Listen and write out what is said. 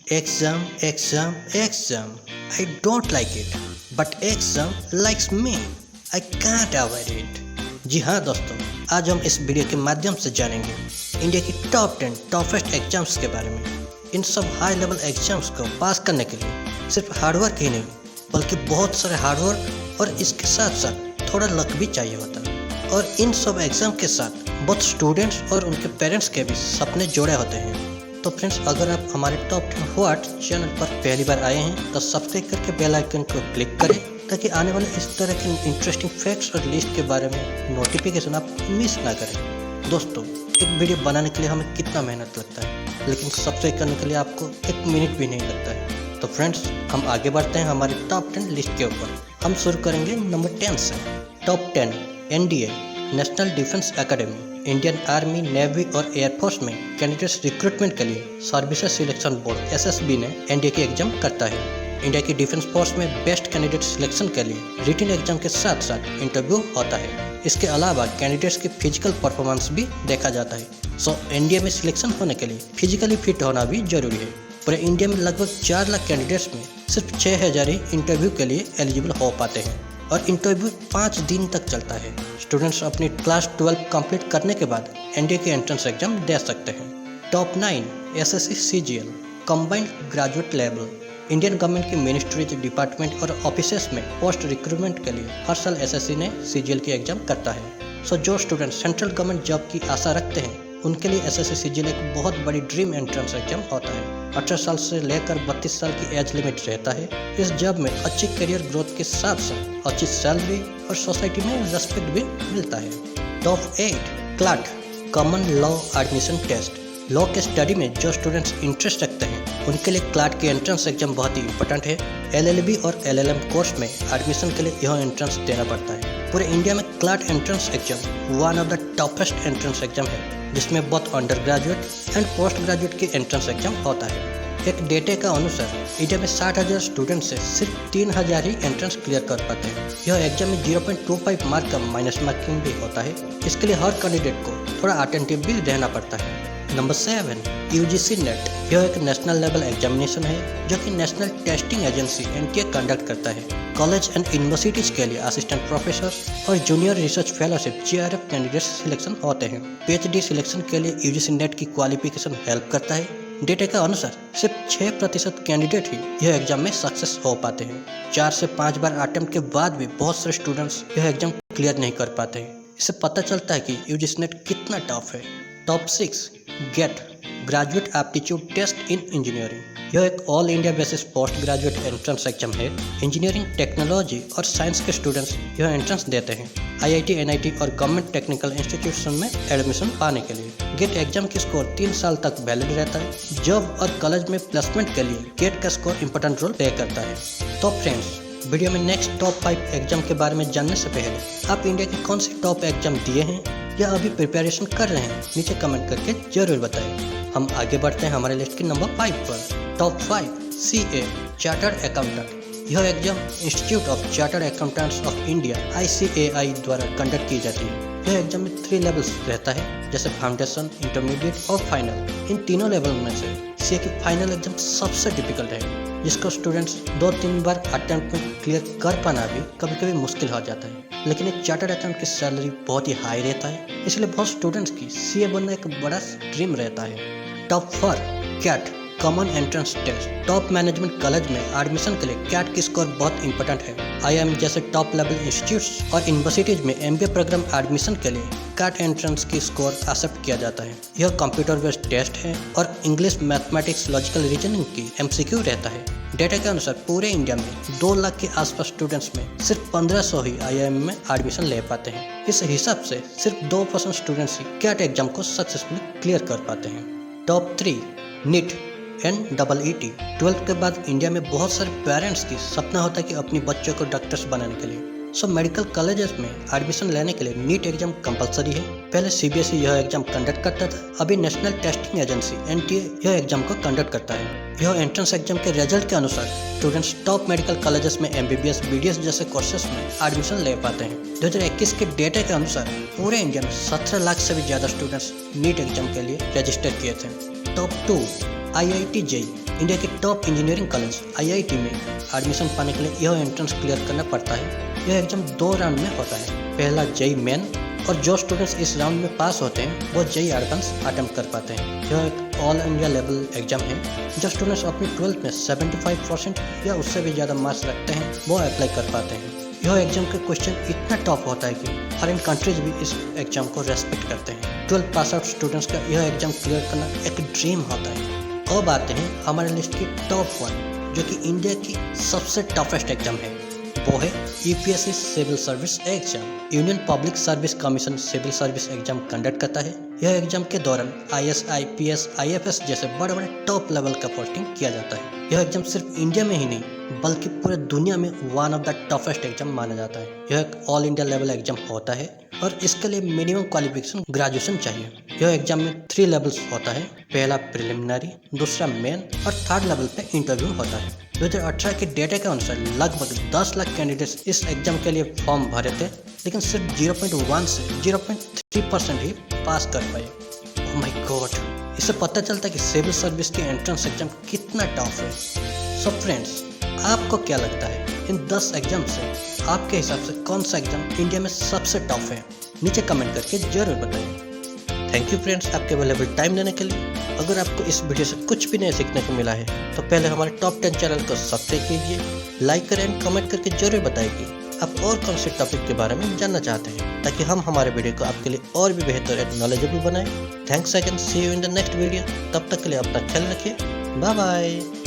Exam, exam, exam. I don't like it, but exam likes me. I can't avoid it. जी हाँ दोस्तों, आज हम इस वीडियो के माध्यम से जानेंगे इंडिया की टॉप 10 टॉपेस्ट एग्जाम्स के बारे में। इन सब हाई लेवल एग्जाम्स को पास करने के लिए सिर्फ हार्डवर्क ही नहीं, बल्कि बहुत सारे हार्डवर्क और इसके साथ साथ थोड़ा लक भी चाहिए होता है। और इन सब एग्जाम के साथ बहुत स्टूडेंट्स और उनके पेरेंट्स के भी सपने जुड़े होते हैं। तो फ्रेंड्स, अगर आप हमारे टॉप 10 व्हाट चैनल पर पहली बार आए हैं तो सब्सक्राइब करके बेल आइकन को क्लिक करें, ताकि आने वाले इस तरह के इंटरेस्टिंग फैक्ट्स और लिस्ट के बारे में नोटिफिकेशन आप मिस ना करें। दोस्तों, एक वीडियो बनाने के लिए हमें कितना मेहनत लगता है, लेकिन सब्सक्राइब करने के लिए आपको 1 मिनट भी नहीं लगता है। तो फ्रेंड्स, हम आगे बढ़ते हैं हमारी टॉप 10 लिस्ट के ऊपर। हम शुरू करेंगे नंबर 10 से। Top 10 NDA national defence academy Indian army, navy और एयरफोर्स में कैंडिडेट्स रिक्रूटमेंट के लिए सर्विसेज सिलेक्शन बोर्ड एसएसबी ने एनडीए की एग्जाम करता है। इंडिया की डिफेंस फोर्स में बेस्ट कैंडिडेट सिलेक्शन के लिए रिटन एग्जाम के साथ साथ इंटरव्यू होता है। इसके अलावा कैंडिडेट्स की फिजिकल परफॉर्मेंस भी देखा जाता है। सो एनडीए में सिलेक्शन होने के लिए फिजिकली फिट होना भी जरूरी है। पूरे इंडिया में लगभग 4 लाख कैंडिडेट्स में सिर्फ 6,000 ही इंटरव्यू के लिए एलिजिबल हो पाते हैं, और इंटरव्यू 5 दिन तक चलता है। स्टूडेंट्स अपनी क्लास 12 कंप्लीट करने के बाद एनडीए के एंट्रेंस एग्जाम दे सकते हैं। Top 9 SSC CGL combined graduate level Indian government की मिनिस्ट्रीज, डिपार्टमेंट और ऑफिसेस में पोस्ट रिक्रूटमेंट के लिए हर साल एसएससी ने सीजीएल की एग्जाम करता है। सो जो स्टूडेंट सेंट्रल गवर्नमेंट जॉब की आशा रखते हैं, उनके लिए एसएससी सीजीएल एक बहुत बड़ी ड्रीम एंट्रेंस एग्जाम होता है। 18 साल से लेकर 32 साल की एज लिमिट रहता है। इस जॉब में अच्छी करियर ग्रोथ के साथ साथ अच्छी सैलरी और सोसाइटी में रेस्पेक्ट भी मिलता है। Top 8 CLAT common law admission test. Law के स्टडी में जो स्टूडेंट्स इंटरेस्ट रखते हैं, उनके लिए क्लाट की एंट्रेंस एग्जाम बहुत ही इंपॉर्टेंट है। एलएलबी और एलएलएम कोर्स में एडमिशन के लिए यह एंट्रेंस देना पड़ता है। पूरे इंडिया में CLAT entrance exam one of the topest entrance exam है, जिसमें बहुत undergraduate and postgraduate की एंट्रेंस एग्जाम होता है। एक डेटा का अनुसार इंडिया में 60,000 स्टूडेंट से सिर्फ 3,000 ही एंट्रेंस क्लियर कर पाते हैं। यह एग्जाम में 0.25 मार्क का माइनस मार्किंग भी होता है। इसके लिए हर कैंडिडेट को थोड़ा अटेंटिव भी रहना पड़ता है। Number 7 UGC net. यह एक नेशनल लेवल एग्जामिनेशन है जो कि national testing agency NTA conduct करता है। कॉलेज एंड यूनिवर्सिटीज के लिए असिस्टेंट प्रोफेसर और junior research fellowship JRF candidates selection होते हैं। पीएचडी सिलेक्शन के लिए यूजीसी नेट की क्वालिफिकेशन हेल्प करता है। डेटा के अनुसार सिर्फ 6% कैंडिडेट ही यह एग्जाम में सक्सेस हो पाते हैं। 4 से 5 बार अटेम्प्ट के बाद भी बहुत सारे स्टूडेंट्स यह एग्जाम क्लियर नहीं कर पाते हैं। इससे पता चलता है कि यूजीसी नेट कितना टफ है। Top 6 GATE graduate aptitude test in engineering. यह एक all India basis postgraduate entrance exam है। इंजीनियरिंग, टेक्नोलॉजी और साइंस के स्टूडेंट्स यह एंट्रेंस देते हैं आईआईटी, एनआईटी और गवर्नमेंट टेक्निकल इंस्टीट्यूशन में एडमिशन पाने के लिए। गेट एग्जाम की स्कोर 3 साल तक वैलिड रहता है। जॉब और कॉलेज में प्लेसमेंट के लिए गेट का स्कोर इंपॉर्टेंट रोल प्ले करता है। तो फ्रेंड्स, वीडियो में नेक्स्ट टॉप 5 एग्जाम के बारे में जानने से पहले आप इंडिया के कौन से टॉप एग्जाम दिए हैं या अभी प्रिपरेशन कर रहे हैं, नीचे कमेंट करके जरूर बताएं। हम आगे बढ़ते हैं हमारे लिस्ट के नंबर 5 पर। Top 5 CA chartered accountant. यह exam institute of chartered accountants of India ICAI द्वारा कंडक्ट की जाती है। यह एग्जाम में 3 लेवल्स रहता है, जैसे फाउंडेशन, इंटरमीडिएट और फाइनल। इन तीनों लेवल में से सीए की फाइनल एग्जाम सबसे डिफिकल्ट है, जिसको स्टूडेंट्स 2-3 बार अटेम्प्ट में क्लियर कर पाना भी कभी कभी मुश्किल हो जाता है। लेकिन एक चार्टर्ड अकाउंटेंट की सैलरी बहुत ही हाई रहता है, इसलिए बहुत स्टूडेंट्स की सीए बनना एक बड़ा ड्रीम रहता है। Top 4 CAT common entrance test. Top management college में एडमिशन के लिए कैट की स्कोर बहुत इंपॉर्टेंट है। आईआईएम जैसे टॉप लेवल इंस्टीट्यूट्स और यूनिवर्सिटीज में एमबीए प्रोग्राम एडमिशन के लिए कैट एंट्रेंस की स्कोर एक्सेप्ट किया जाता है। यह कंप्यूटर बेस्ड टेस्ट है और इंग्लिश, मैथमेटिक्स, लॉजिकल रीजनिंग की एमसीक्यू रहता है। डेटा के अनुसार पूरे इंडिया में 2 लाख के आसपास स्टूडेंट्स में सिर्फ 1500 ही आईआईएम में एडमिशन ले पाते हैं। इस हिसाब से सिर्फ 2% स्टूडेंट्स ही कैट एग्जाम को सक्सेसफुली क्लियर कर पाते हैं। Top 3 NEET NEET। 12th के बाद इंडिया में बहुत सारे पेरेंट्स की सपना होता है कि अपनी बच्चों को डॉक्टर्स बनाने के लिए। सो मेडिकल कॉलेजेस में एडमिशन लेने के लिए नीट एग्जाम कंपलसरी है। पहले सीबीएसई यह एग्जाम कंडक्ट करता था, अभी नेशनल टेस्टिंग एजेंसी NTA यह एग्जाम को कंडक्ट करता है। यह एंट्रेंस एग्जाम के रिजल्ट के अनुसार स्टूडेंट्स टॉप मेडिकल कॉलेजेस में MBBS, BDS जैसे कोर्सेज में एडमिशन ले पाते हैं। 2021 के डेटा के अनुसार पूरे इंडिया में 17 लाख से भी ज़्यादा स्टूडेंट्स नीट एग्जाम के लिए रजिस्टर किए थे। Top 2 IIT JEE। इंडिया के टॉप इंजीनियरिंग कॉलेज IIT में एडमिशन पाने के लिए यह एंट्रेंस क्लियर करना पड़ता है। यह एग्जाम 2 राउंड में होता है। पहला JEE मेन, और जो स्टूडेंट्स इस राउंड में पास होते हैं वो JEE एडवांस अटेम्प्ट कर पाते हैं। यह एक ऑल इंडिया लेवल एग्जाम है। जो स्टूडेंट्स अपनी 12th में 75% या उससे भी ज़्यादा मार्क्स रखते हैं वो अप्लाई कर पाते हैं। यह एग्जाम के क्वेश्चन इतना टफ होता है कि फॉरेन कंट्रीज भी इस एग्जाम को रेस्पेक्ट करते हैं। 12th पास आउट स्टूडेंट्स का यह एग्जाम क्लियर करना एक ड्रीम होता है। अब आते हैं हमारे लिस्ट की टॉप 1 जो कि इंडिया की सबसे टफेस्ट एग्जाम है, वो है UPSC civil service exam. Union public service commission civil service exam conduct करता है। यह एग्जाम के दौरान IS, IPS, IFS जैसे बड़े बड़े टॉप लेवल का पोस्टिंग किया जाता है। यह एग्जाम सिर्फ इंडिया में ही नहीं बल्कि पूरे दुनिया में one of the toughest exam माना जाता है। यह एक ऑल इंडिया लेवल एग्जाम होता है और इसके लिए मिनिमम क्वालिफिकेशन ग्रेजुएशन चाहिए। यह एग्जाम में 3 लेवल्स होता है। पहला प्रिलिमिनरी, दूसरा मेन और थर्ड लेवल पे इंटरव्यू होता है। 2018 के डेटा के अनुसार लगभग 10 लाख कैंडिडेट्स इस एग्जाम के लिए फॉर्म भरे थे, लेकिन सिर्फ 0.1 से 0.3% ही पास कर पाए। ओह माय गॉड, इससे पता चलता है कि सिविल सर्विस की एंट्रेंस एग्जाम कितना टफ है। सो फ्रेंड्स, आपको क्या लगता है इन 10 एग्जाम से आपके हिसाब से कौन सा एग्जाम इंडिया में सबसे टफ है? नीचे कमेंट करके जरूर बताइए। थैंक यू फ्रेंड्स आपके अवेलेबल टाइम देने के लिए। अगर आपको इस वीडियो से कुछ भी नया सीखने को मिला है तो पहले हमारे टॉप 10 चैनल को सब्सक्राइब कीजिए, लाइक करें एंड कमेंट करके जरूर बताइए कि आप और कौन से टॉपिक के बारे में जानना चाहते हैं, ताकि हम हमारे वीडियो को आपके लिए और भी बेहतर एंड नॉलेजेबल बनाएं। Thanks again, see you in the next video. तब तक के लिए अपना ख्याल रखिए। Bye bye.